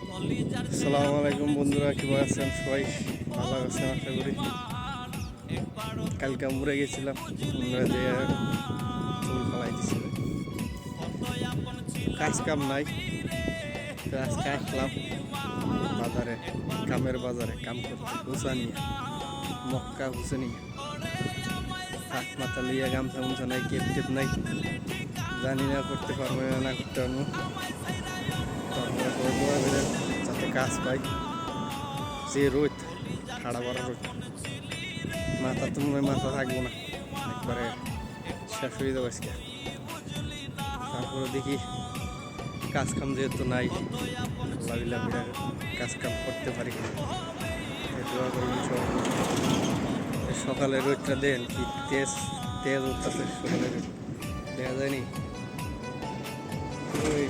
আসসালামু আলাইকুম বন্ধুরা, কি আছেন সবাই? ভালো আছেন আশা করি। কালকে আমরা গেছিলাম, আমরা যে চুল ফালাই দিছিল, কাজ কাম নাই, তো আজকে আসলাম বাজারে, কামের বাজারে কাম করতে। হুসা নিয়ে মক্কা হুসে নিয়ে হাত মাথা লিয়ে গামছা মুছা নাই, কেপ টেপ নাই, জানি না করতে পারবো না করতে পারবো। তারপরে করবো যাতে কাজ পাই। যে রোদ, ঠাড়া বড় রোদ, মাথা তো মনে হয় মাথা থাকবো না, একবারে শেষ হয়ে যাবো আজকে। তারপরে দেখি কাজ কাম যেহেতু নাই, কাজ কাম করতে পারি। সকালে রোদটা দেন কি তেজ তেজ উঠতেছে, সকালে দেখা যায়নি। ওই